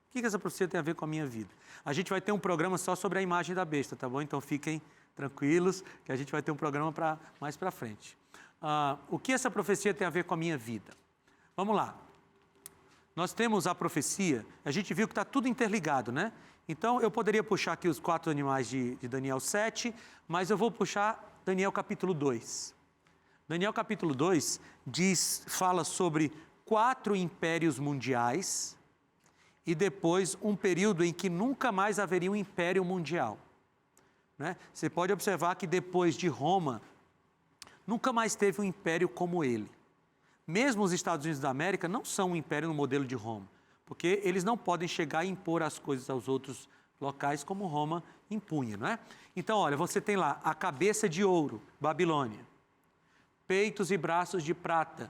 O que essa profecia tem a ver com a minha vida? A gente vai ter um programa só sobre a imagem da besta, tá bom? Então fiquem tranquilos, que a gente vai ter um programa mais para frente. O que essa profecia tem a ver com a minha vida? Vamos lá. Nós temos a profecia, a gente viu que está tudo interligado, né? Então, eu poderia puxar aqui os 4 animais de Daniel 7, mas eu vou puxar Daniel capítulo 2. Daniel capítulo 2 fala sobre 4 impérios mundiais e depois um período em que nunca mais haveria um império mundial. Né? Você pode observar que depois de Roma, nunca mais teve um império como ele. Mesmo os Estados Unidos da América não são um império no modelo de Roma, porque eles não podem chegar e impor as coisas aos outros locais como Roma impunha, não é? Então, olha, você tem lá a cabeça de ouro, Babilônia, peitos e braços de prata,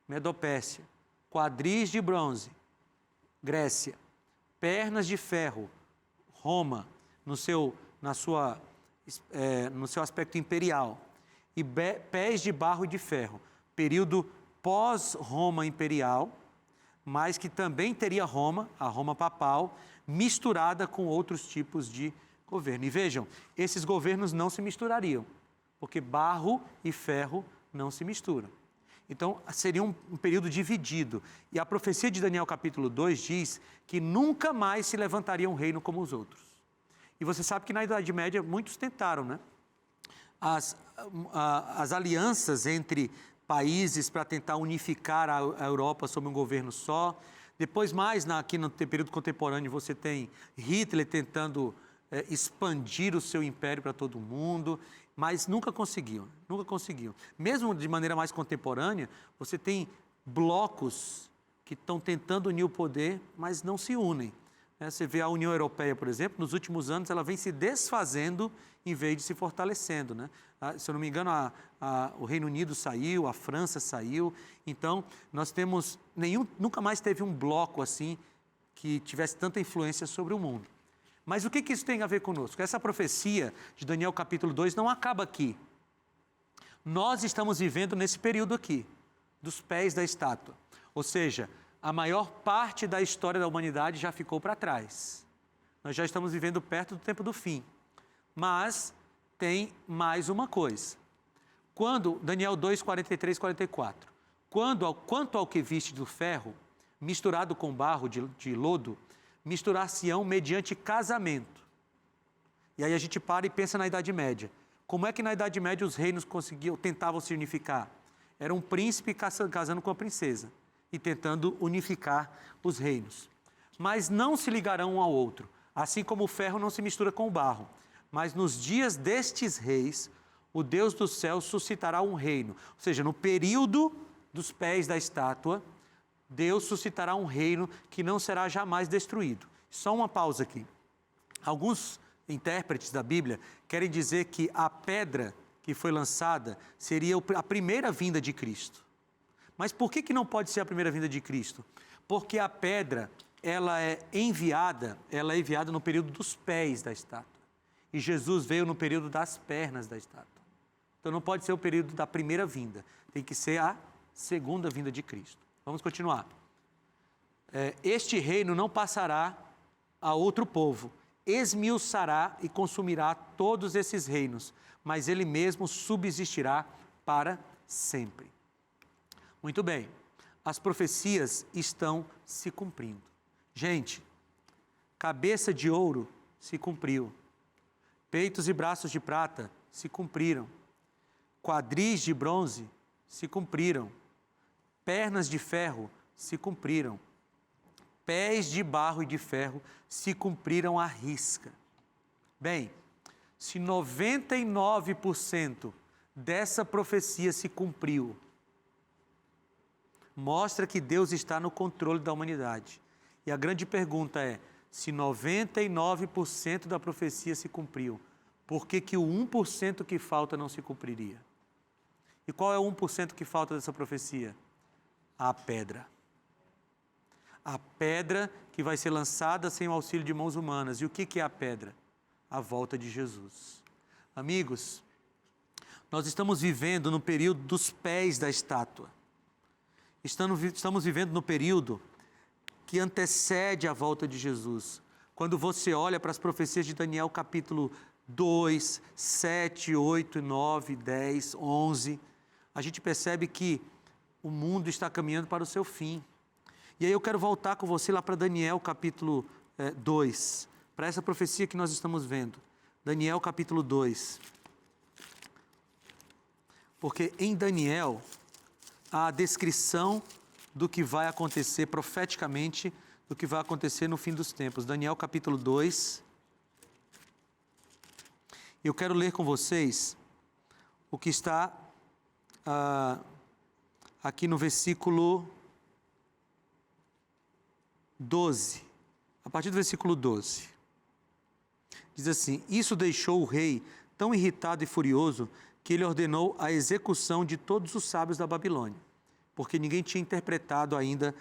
Medopécia, quadris de bronze, Grécia, pernas de ferro, Roma, no seu aspecto imperial, e pés de barro e de ferro, período pós-Roma imperial, mas que também teria Roma, a Roma papal, misturada com outros tipos de governo. E vejam, esses governos não se misturariam, porque barro e ferro não se misturam. Então, seria um período dividido. E a profecia de Daniel capítulo 2 diz que nunca mais se levantaria um reino como os outros. E você sabe que na Idade Média muitos tentaram, né? As alianças entre países para tentar unificar a Europa sob um governo só. Depois, aqui no período contemporâneo, você tem Hitler tentando expandir o seu império para todo mundo, mas nunca conseguiam. Mesmo de maneira mais contemporânea, você tem blocos que estão tentando unir o poder, mas não se unem. Você vê a União Europeia, por exemplo, nos últimos anos ela vem se desfazendo em vez de se fortalecendo, né? Se eu não me engano, o Reino Unido saiu, a França saiu. Então, nós temos nunca mais teve um bloco assim que tivesse tanta influência sobre o mundo. Mas o que isso tem a ver conosco? Essa profecia de Daniel capítulo 2 não acaba aqui. Nós estamos vivendo nesse período aqui, dos pés da estátua. Ou seja, a maior parte da história da humanidade já ficou para trás. Nós já estamos vivendo perto do tempo do fim. Mas tem mais uma coisa. Quando, Daniel 2, 43, 44, quanto ao que viste do ferro, misturado com barro de lodo, misturar-se-ão mediante casamento. E aí a gente para e pensa na Idade Média. Como é que na Idade Média os reinos tentavam se unificar? Era um príncipe casando com a princesa e tentando unificar os reinos. Mas não se ligarão um ao outro, assim como o ferro não se mistura com o barro. Mas nos dias destes reis, o Deus do céu suscitará um reino. Ou seja, no período dos pés da estátua, Deus suscitará um reino que não será jamais destruído. Só uma pausa aqui. Alguns intérpretes da Bíblia querem dizer que a pedra que foi lançada seria a primeira vinda de Cristo. Mas por que não pode ser a primeira vinda de Cristo? Porque a pedra, ela é enviada no período dos pés da estátua. E Jesus veio no período das pernas da estátua. Então não pode ser o período da primeira vinda, tem que ser a segunda vinda de Cristo. Vamos continuar. Este reino não passará a outro povo, esmiuçará e consumirá todos esses reinos, mas ele mesmo subsistirá para sempre. Muito bem, as profecias estão se cumprindo. Gente, cabeça de ouro se cumpriu, peitos e braços de prata se cumpriram, quadris de bronze se cumpriram, pernas de ferro se cumpriram, pés de barro e de ferro se cumpriram à risca. Bem, se 99% dessa profecia se cumpriu, mostra que Deus está no controle da humanidade. E a grande pergunta é, se 99% da profecia se cumpriu, por que o 1% que falta não se cumpriria? E qual é o 1% que falta dessa profecia? A pedra. A pedra que vai ser lançada sem o auxílio de mãos humanas. E o que é a pedra? A volta de Jesus. Amigos, nós estamos vivendo no período dos pés da estátua. Estamos vivendo no período que antecede a volta de Jesus. Quando você olha para as profecias de Daniel capítulo 2, 7, 8, 9, 10, 11, a gente percebe que o mundo está caminhando para o seu fim. E aí eu quero voltar com você lá para Daniel capítulo 2, para essa profecia que nós estamos vendo. Daniel capítulo 2. Porque em Daniel há a descrição do que vai acontecer profeticamente, do que vai acontecer no fim dos tempos. Daniel capítulo 2. Eu quero ler com vocês o que está aqui no versículo 12. A partir do versículo 12. Diz assim: isso deixou o rei tão irritado e furioso que ele ordenou a execução de todos os sábios da Babilônia, porque ninguém tinha interpretado ainda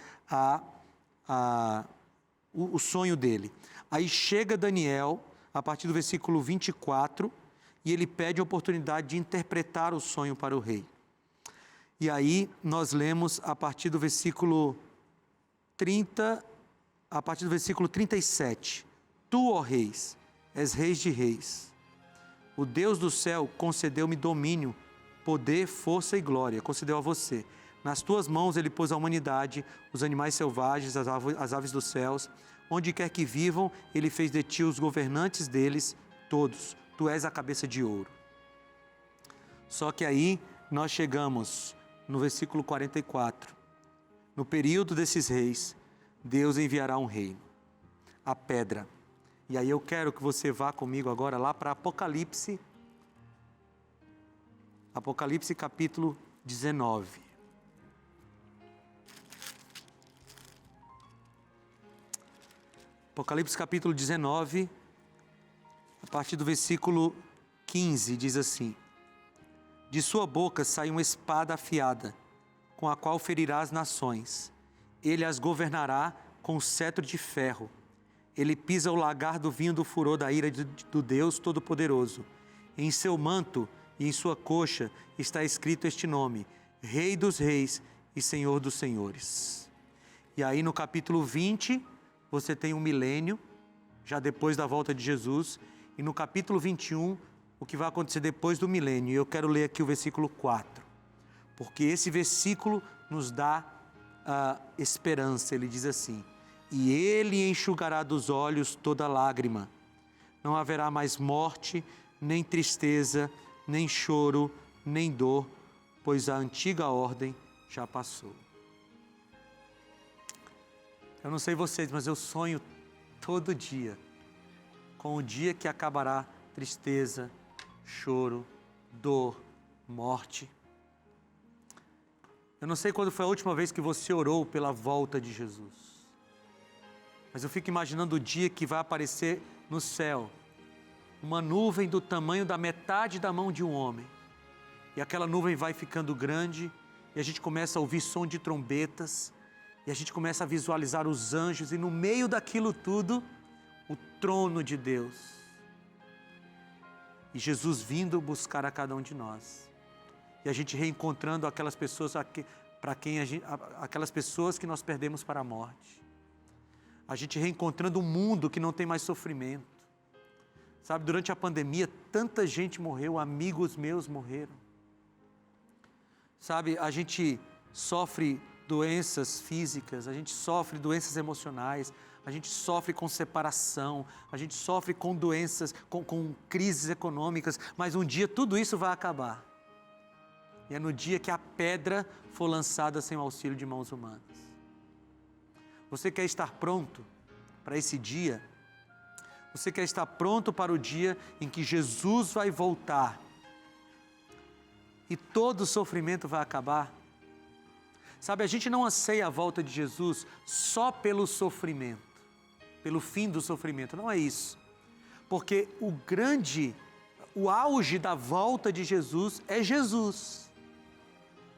o sonho dele. Aí chega Daniel, a partir do versículo 24, e ele pede a oportunidade de interpretar o sonho para o rei. E aí nós lemos a partir do versículo 30, a partir do versículo 37. Tu, ó reis, és reis de reis. O Deus do céu concedeu-me domínio, poder, força e glória, concedeu a você. Nas tuas mãos ele pôs a humanidade, os animais selvagens, as aves dos céus. Onde quer que vivam, ele fez de ti os governantes deles todos. Tu és a cabeça de ouro. Só que aí nós chegamos no versículo 44. No período desses reis, Deus enviará um reino, a pedra. E aí eu quero que você vá comigo agora lá para Apocalipse. Apocalipse capítulo 19. Apocalipse capítulo 19, a partir do versículo 15, diz assim: de sua boca sai uma espada afiada, com a qual ferirá as nações. Ele as governará com cetro de ferro. Ele pisa o lagar do vinho do furor da ira do Deus Todo-Poderoso. Em seu manto e em sua coxa está escrito este nome: Rei dos Reis e Senhor dos Senhores. E aí no capítulo 20, você tem um milênio, já depois da volta de Jesus. E no capítulo 21, o que vai acontecer depois do milênio. E eu quero ler aqui o versículo 4. Porque esse versículo nos dá esperança. Ele diz assim: e ele enxugará dos olhos toda lágrima. Não haverá mais morte, nem tristeza, nem choro, nem dor, pois a antiga ordem já passou. Eu não sei vocês, mas eu sonho todo dia com o dia que acabará tristeza, choro, dor, morte. Eu não sei quando foi a última vez que você orou pela volta de Jesus, mas eu fico imaginando o dia que vai aparecer no céu uma nuvem do tamanho da metade da mão de um homem, e aquela nuvem vai ficando grande, e a gente começa a ouvir som de trombetas, e a gente começa a visualizar os anjos, e no meio daquilo tudo, o trono de Deus. E Jesus vindo buscar a cada um de nós. E a gente reencontrando aquelas pessoas aquelas pessoas que nós perdemos para a morte. A gente reencontrando um mundo que não tem mais sofrimento. Sabe, durante a pandemia, tanta gente morreu, amigos meus morreram. Sabe, a gente sofre doenças físicas, a gente sofre doenças emocionais, a gente sofre com separação, a gente sofre com doenças, com crises econômicas, mas um dia tudo isso vai acabar. E é no dia que a pedra for lançada sem o auxílio de mãos humanas. Você quer estar pronto para esse dia? Você quer estar pronto para o dia em que Jesus vai voltar e todo o sofrimento vai acabar? Sabe, a gente não anseia a volta de Jesus só pelo sofrimento, pelo fim do sofrimento, não é isso. Porque o auge da volta de Jesus é Jesus.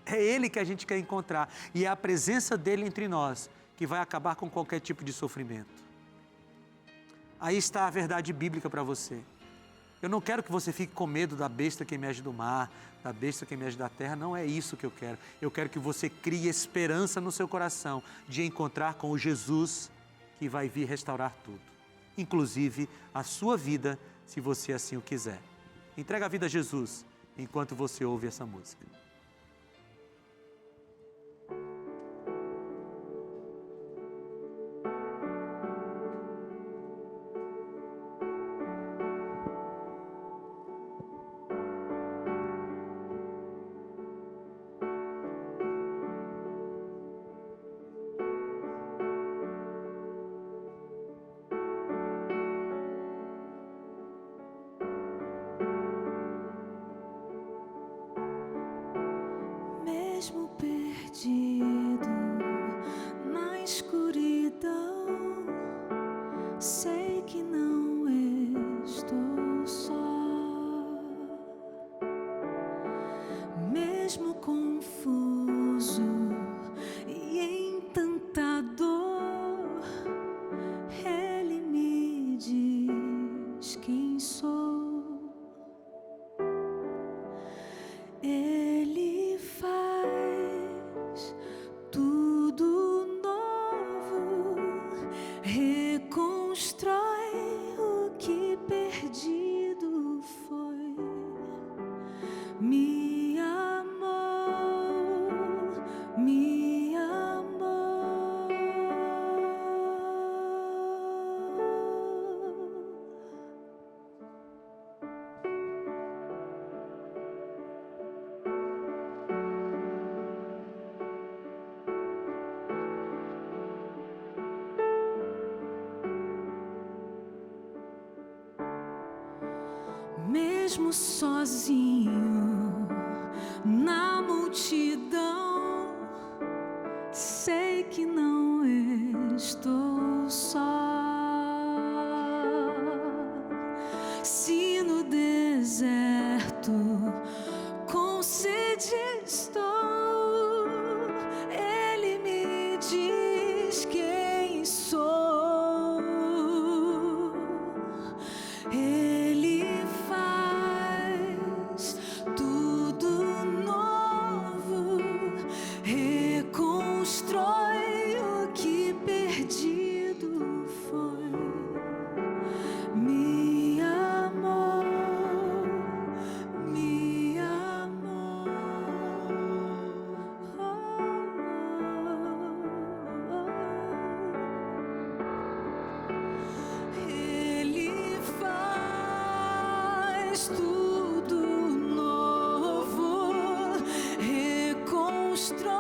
É Ele que a gente quer encontrar. E é a presença dEle entre nós que vai acabar com qualquer tipo de sofrimento. Aí está a verdade bíblica para você. Eu não quero que você fique com medo da besta que emerge do mar, da besta que emerge da terra. Não é isso que eu quero. Eu quero que você crie esperança no seu coração de encontrar com o Jesus que vai vir restaurar tudo. Inclusive a sua vida, se você assim o quiser. Entrega a vida a Jesus enquanto você ouve essa música.
Mesmo perdido na escuridão, sei que não estou só. Mesmo confuso e em tanta dor, Ele me diz quem sou. Ele faz tudo novo, reconstrói o que perdido foi. Me amou, me amou. Mesmo sozinho na multidão, sei que não estou só. Se no deserto com sede estou, Ele me diz quem sou. Ele faz tudo novo, reconstrói o que perdido foi. Me amou, me amou. Ele faz tudo novo, reconstrói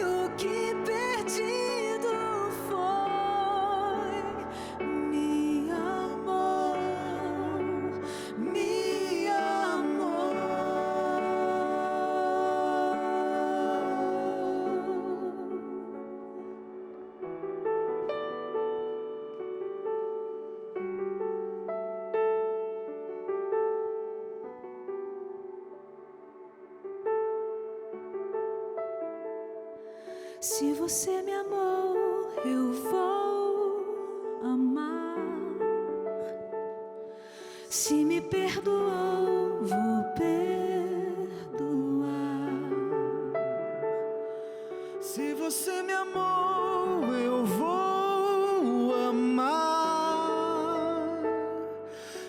o que perdido foi. Me amou, me amou. Se você me amou, eu vou amar. Se me perdoou, vou perdoar.
Se você me amou, eu vou amar.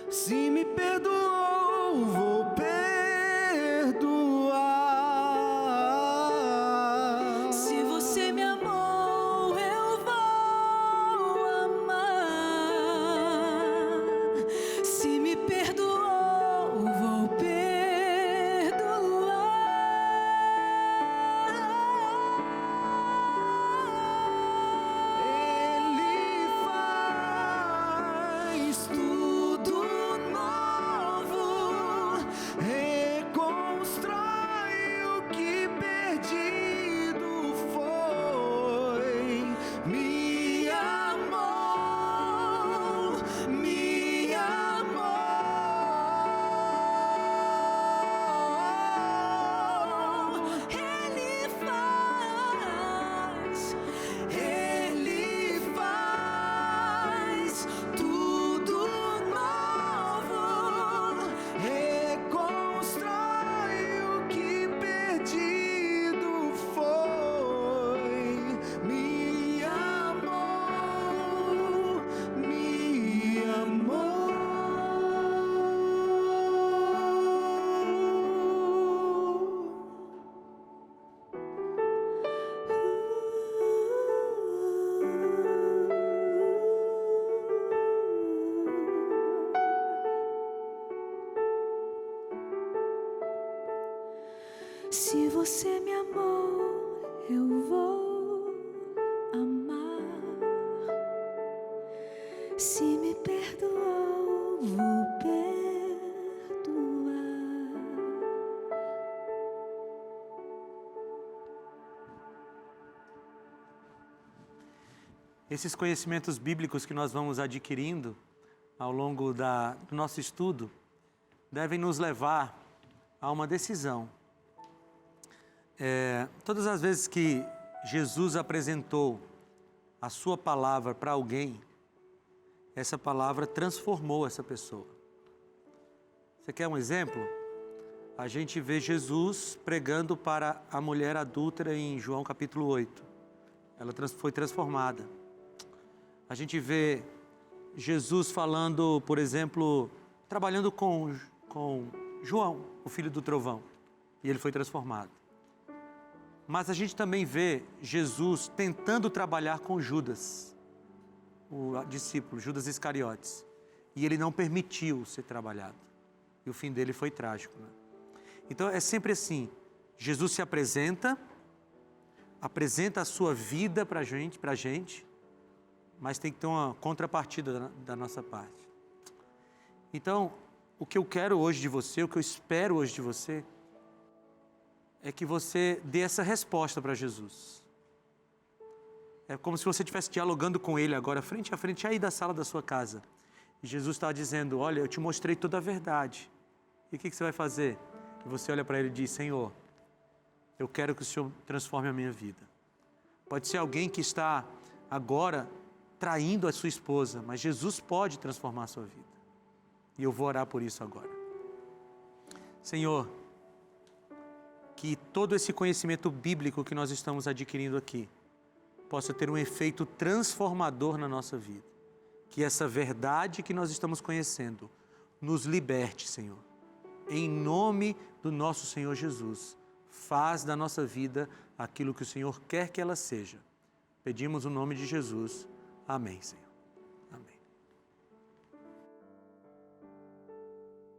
Se me perdoou, vou perdoar.
Se você me amou, eu vou amar. Se me perdoou, vou perdoar.
Ele faz
Tudo novo,
reconstrói o que perdido foi. Me amou,
me amou. Ele faz tudo novo,
reconstrói o que perdido foi. Me amou, me amou.
Se você me amou, eu vou amar. Se me perdoou, vou perdoar.
Esses conhecimentos bíblicos que nós vamos adquirindo ao longo do nosso estudo devem nos levar a uma decisão. Todas as vezes que Jesus apresentou a sua palavra para alguém, essa palavra transformou essa pessoa. Você quer um exemplo? A gente vê Jesus pregando para a mulher adúltera em João capítulo 8. Ela foi transformada. A gente vê Jesus falando, por exemplo, trabalhando com João, o filho do trovão, e ele foi transformado. Mas a gente também vê Jesus tentando trabalhar com Judas, o discípulo, Judas Iscariotes. E ele não permitiu ser trabalhado. E o fim dele foi trágico, né? Então é sempre assim, Jesus se apresenta a sua vida para a gente, mas tem que ter uma contrapartida da nossa parte. Então, o que eu quero hoje de você, o que eu espero hoje de você, é que você dê essa resposta para Jesus. É como se você estivesse dialogando com Ele agora, frente a frente, aí da sala da sua casa. E Jesus está dizendo, olha, eu te mostrei toda a verdade. E o que você vai fazer? E você olha para ele e diz, Senhor, eu quero que o Senhor transforme a minha vida. Pode ser alguém que está agora traindo a sua esposa, mas Jesus pode transformar a sua vida. E eu vou orar por isso agora. Senhor, que todo esse conhecimento bíblico que nós estamos adquirindo aqui possa ter um efeito transformador na nossa vida. Que essa verdade que nós estamos conhecendo nos liberte, Senhor. Em nome do nosso Senhor Jesus, faz da nossa vida aquilo que o Senhor quer que ela seja. Pedimos o nome de Jesus. Amém, Senhor.